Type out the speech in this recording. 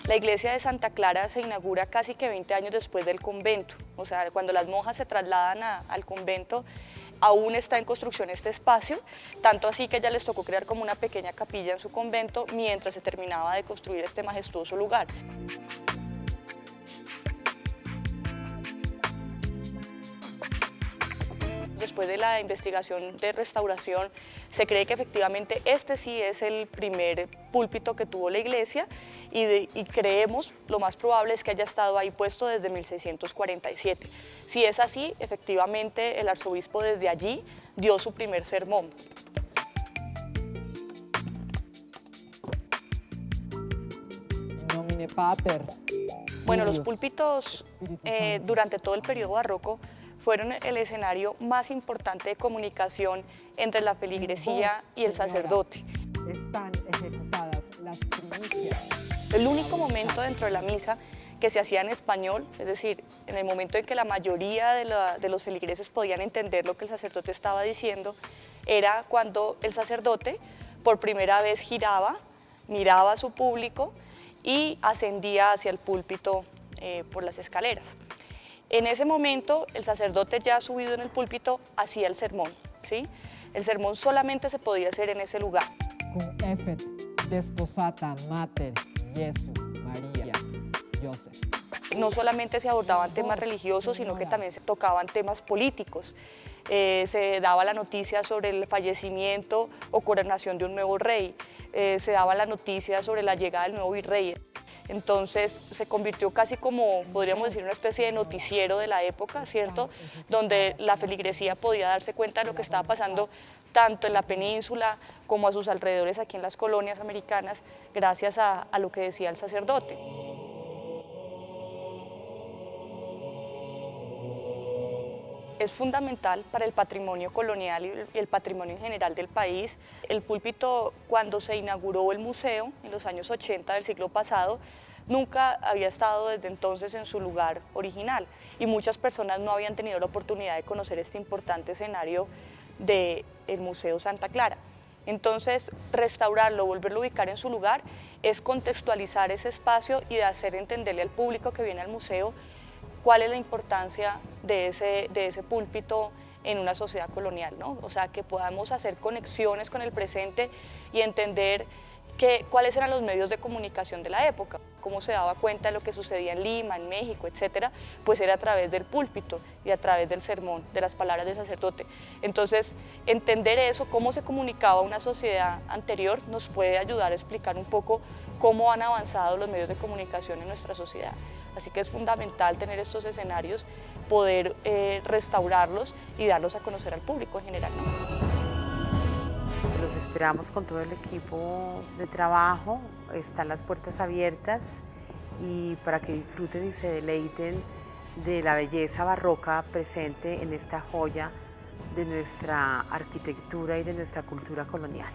La iglesia de Santa Clara se inaugura casi que 20 años después del convento, o sea, cuando las monjas se trasladan al convento, aún está en construcción este espacio, tanto así que ya les tocó crear como una pequeña capilla en su convento mientras se terminaba de construir este majestuoso lugar. Después de la investigación de restauración, se cree que efectivamente este sí es el primer púlpito que tuvo la iglesia y creemos, lo más probable es que haya estado ahí puesto desde 1647. Si es así, efectivamente el arzobispo desde allí dio su primer sermón. In nomine Pater. Bueno, los Filius, púlpitos Spiritus Sancti. durante todo el periodo barroco fueron el escenario más importante de comunicación entre la feligresía y el sacerdote. Están ejecutadas las primicias. El único momento dentro de la misa que se hacía en español, es decir, en el momento en que la mayoría de los feligreses podían entender lo que el sacerdote estaba diciendo, era cuando el sacerdote por primera vez giraba, miraba a su público y ascendía hacia el púlpito por las escaleras. En ese momento, el sacerdote ya subido en el púlpito hacía el sermón, ¿sí? El sermón solamente se podía hacer en ese lugar. Cum effet desposata mater Jesu María Joseph. No solamente se abordaban temas religiosos, sino que también se tocaban temas políticos. Se daba la noticia sobre el fallecimiento o coronación de un nuevo rey, se daba la noticia sobre la llegada del nuevo virrey. Entonces se convirtió casi como, podríamos decir, una especie de noticiero de la época, ¿cierto? Donde la feligresía podía darse cuenta de lo que estaba pasando tanto en la península como a sus alrededores aquí en las colonias americanas, gracias a lo que decía el sacerdote. Es fundamental para el patrimonio colonial y el patrimonio en general del país. El púlpito, cuando se inauguró el museo en los años 80 del siglo pasado, nunca había estado desde entonces en su lugar original y muchas personas no habían tenido la oportunidad de conocer este importante escenario del Museo Santa Clara. Entonces, restaurarlo, volverlo a ubicar en su lugar, es contextualizar ese espacio y de hacer entenderle al público que viene al museo cuál es la importancia de ese púlpito en una sociedad colonial, ¿no? O sea, que podamos hacer conexiones con el presente y entender cuáles eran los medios de comunicación de la época, cómo se daba cuenta de lo que sucedía en Lima, en México, etcétera, pues era a través del púlpito y a través del sermón, de las palabras del sacerdote. Entonces, entender eso, cómo se comunicaba una sociedad anterior, nos puede ayudar a explicar un poco cómo han avanzado los medios de comunicación en nuestra sociedad. Así que es fundamental tener estos escenarios, poder restaurarlos y darlos a conocer al público en general, ¿no? Los esperamos con todo el equipo de trabajo, están las puertas abiertas y para que disfruten y se deleiten de la belleza barroca presente en esta joya de nuestra arquitectura y de nuestra cultura colonial.